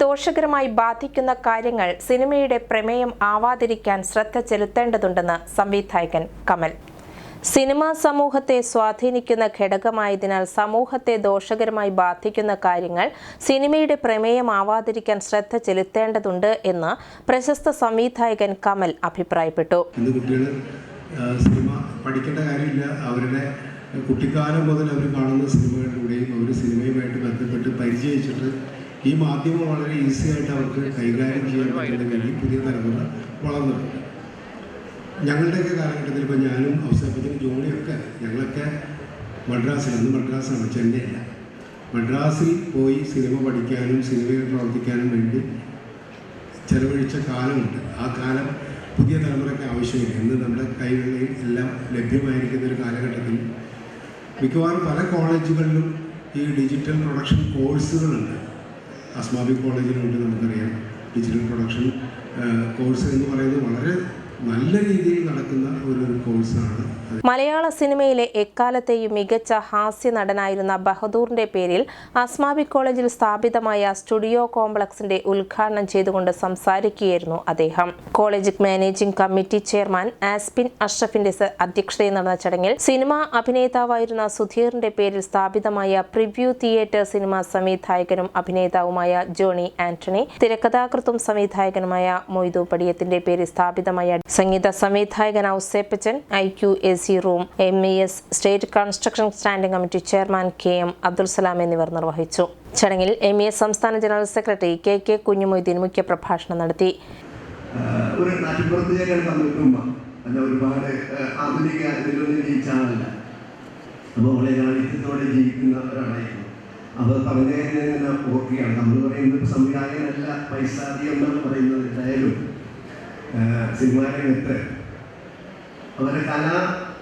ദോഷകരമായി ബാധിക്കുന്ന കാര്യങ്ങൾ സിനിമയുടെ പ്രമേയം ആവാതിരിക്കാൻ ശ്രദ്ധ ചെലുത്തേണ്ടതുണ്ടെന്ന് സംവിധായകൻ കമൽ. സിനിമ സമൂഹത്തെ സ്വാധീനിക്കുന്ന ഘടകമായതിനാൽ സമൂഹത്തെ ദോഷകരമായി ബാധിക്കുന്ന കാര്യങ്ങൾ സിനിമയുടെ പ്രമേയമാവാതിരിക്കാൻ ശ്രദ്ധ ചെലുത്തേണ്ടതുണ്ട് എന്ന് പ്രശസ്ത സംവിധായകൻ കമൽ അഭിപ്രായപ്പെട്ടു. സിനിമ പഠിക്കേണ്ട കാര്യമില്ല. അവരുടെ കുട്ടിക്കാലം മുതൽ അവർ കാണുന്ന സിനിമകളിലൂടെയും അവർ സിനിമയുമായിട്ട് ബന്ധപ്പെട്ട് പരിചയിച്ചിട്ട് ഈ മാധ്യമം വളരെ ഈസി ആയിട്ട് അവർക്ക് കൈകാര്യം ചെയ്യാൻ പറ്റുന്ന പുതിയ തലമുറ വളർന്നിട്ടുണ്ട്. ഞങ്ങളുടെയൊക്കെ കാലഘട്ടത്തിൽ ഇപ്പോൾ ഞാനും ഔസേപ്പച്ചനും ജോണിയൊക്കെ ഞങ്ങളൊക്കെ മദ്രാസാണ്, ചെന്നൈയില്ല, മദ്രാസിൽ പോയി സിനിമ പഠിക്കാനും സിനിമയിൽ പ്രവർത്തിക്കാനും വേണ്ടി ചെലവഴിച്ച കാലമുണ്ട്. ആ കാലം പുതിയ തലമുറയ്ക്ക് ആവശ്യമില്ല. ഇന്ന് നമ്മുടെ കൈകളിൽ എല്ലാം ലഭ്യമായിരിക്കുന്ന ഒരു കാലഘട്ടത്തിൽ മിക്കവാറും പല കോളേജുകളിലും ഈ ഡിജിറ്റൽ പ്രൊഡക്ഷൻ കോഴ്സുകളുണ്ട്. അസ്മാബി കോളേജിലുണ്ട്, നമുക്കറിയാം. ഡിജിറ്റൽ പ്രൊഡക്ഷൻ കോഴ്സ് എന്ന് പറയുന്നത് വളരെ നല്ല രീതിയിൽ നടക്കുന്ന ഒരു കോഴ്സാണ്. മലയാള സിനിമയിലെ എക്കാലത്തെയും മികച്ച ഹാസ്യ നടനായിരുന്ന ബഹദൂറിന്റെ പേരിൽ അസ്മാബി കോളേജിൽ സ്ഥാപിതമായ സ്റ്റുഡിയോ കോംപ്ലക്സിന്റെ ഉദ്ഘാടനം ചെയ്തുകൊണ്ട് സംസാരിക്കുകയായിരുന്നു അദ്ദേഹം. കോളേജ് മാനേജിംഗ് കമ്മിറ്റി ചെയർമാൻ ആസ്പിൻ അഷ്റഫിന്റെ അധ്യക്ഷതയിൽ നടന്ന ചടങ്ങിൽ സിനിമാ അഭിനേതാവായിരുന്ന സുധീറിന്റെ പേരിൽ സ്ഥാപിതമായ പ്രിവ്യൂ തിയേറ്റർ സിനിമ സംവിധായകനും അഭിനേതാവുമായ ജോണി ആന്റണി, തിരക്കഥാകൃത്തും സംവിധായകനുമായ മൊയ്തു പടിയത്തിന്റെ പേരിൽ സ്ഥാപിതമായ സംഗീത സംവിധായകൻ Ouseppachan, IQAC room, MES state construction standing committee chairman KM Abdul Salam എന്നിവർ നിർവഹിച്ചു. ചടങ്ങിൽ MES സംസ്ഥാന ജനറൽ സെക്രട്ടറി KK കുഞ്ഞുമൊയ്തീൻ മുഖ്യപ്രഭാഷണം നടത്തി. അവർ പറഞ്ഞതിനെ ഓർക്കുകയാണ്. നമ്മൾ പറയുന്നത് സംവിധായകനല്ല പൈസാദി എന്നാണ് പറയുന്നത്. എന്തായാലും സിനിമാ രംഗത്ത് അവരുടെ കലാ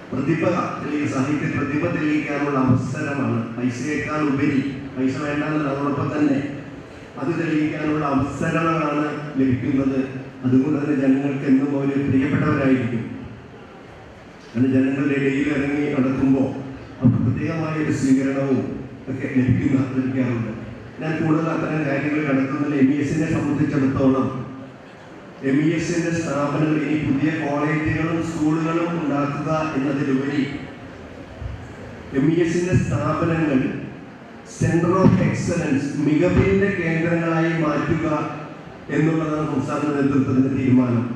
പ്രതിഭ സാഹിത്യ പ്രതിഭ തെളിയിക്കാനുള്ള അവസരമാണ്. പൈസയേക്കാൾ ഉപരി, പൈസ വേണ്ടാന്ന് അതോടൊപ്പം തന്നെ അത് തെളിയിക്കാനുള്ള അവസരങ്ങളാണ് ലഭിക്കുന്നത്. അതുകൊണ്ട് തന്നെ ജനങ്ങൾക്ക് എന്നും പോലെ പ്രിയപ്പെട്ടവരായിരിക്കും. കാരണം ജനങ്ങളുടെ ഇടയിൽ ഇറങ്ങി നടക്കുമ്പോൾ അവർക്ക് പ്രത്യേകമായൊരു സ്വീകരണവും ഒക്കെ ലഭിക്കാറുണ്ട്. ഞാൻ കൂടുതൽ അത്തരം കാര്യങ്ങൾ കടത്തുന്നില്ല. MESനെ സംബന്ധിച്ചിടത്തോളം MESന്റെ സ്ഥാപനങ്ങൾ ഇനി പുതിയ കോളേജുകളും സ്കൂളുകളും ഉണ്ടാക്കുക എന്നതിലുപരി MESന്റെ സ്ഥാപനങ്ങൾ സെന്റർ ഓഫ് എക്സലൻസ്, മികവിന്റെ കേന്ദ്രങ്ങളായി മാറ്റുക എന്നുള്ളതാണ് സംസ്ഥാന നേതൃത്വത്തിന്റെ തീരുമാനം.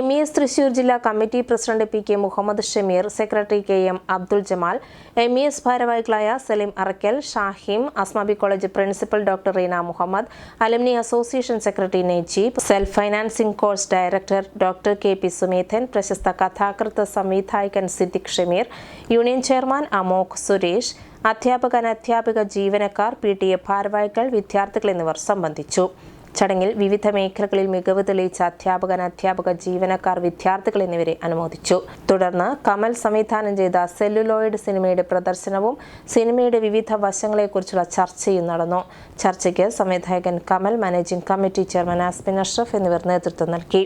MES തൃശൂർ ജില്ലാ committee president PK Muhammad Shameer, secretary KM Abdul Jamal, MES ഭാരവാഹികളായ Saleem Arakkal, Shahim, Asmabi college principal doctor Reena Muhammad, alumni association secretary Najeeb, self financing course director doctor KP Sumedhan, പ്രശസ്ത കഥാകൃത്ത് സംവിധായകൻ സിദ്ദിഖ് ഷമീർ, യൂണിയൻ ചെയർമാൻ അമോക് സുരേഷ്, അധ്യാപക ജീവനക്കാർ, PTA ഭാരവാഹികൾ, വിദ്യാർത്ഥികൾ എന്നിവർ സംബന്ധിച്ചു. ചടങ്ങിൽ വിവിധ മേഖലകളിൽ മികവ് തെളിയിച്ച അധ്യാപക ജീവനക്കാർ, വിദ്യാർത്ഥികൾ എന്നിവരെ അനുമോദിച്ചു. തുടർന്ന് കമൽ സംവിധാനം ചെയ്ത സെല്ലുലോയിഡ് സിനിമയുടെ പ്രദർശനവും സിനിമയുടെ വിവിധ വശങ്ങളെക്കുറിച്ചുള്ള ചർച്ചയും നടന്നു. ചർച്ചയ്ക്ക് സംവിധായകൻ Kamal, managing committee chairman Aspin Ashraf എന്നിവർ നേതൃത്വം നൽകി.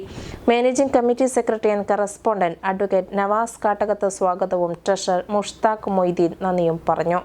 Managing committee secretary and correspondent advocate Navas Kattakath സ്വാഗതവും ട്രഷറർ മുഷ്താഖ് മൊയ്തീൻ നന്ദിയും പറഞ്ഞു.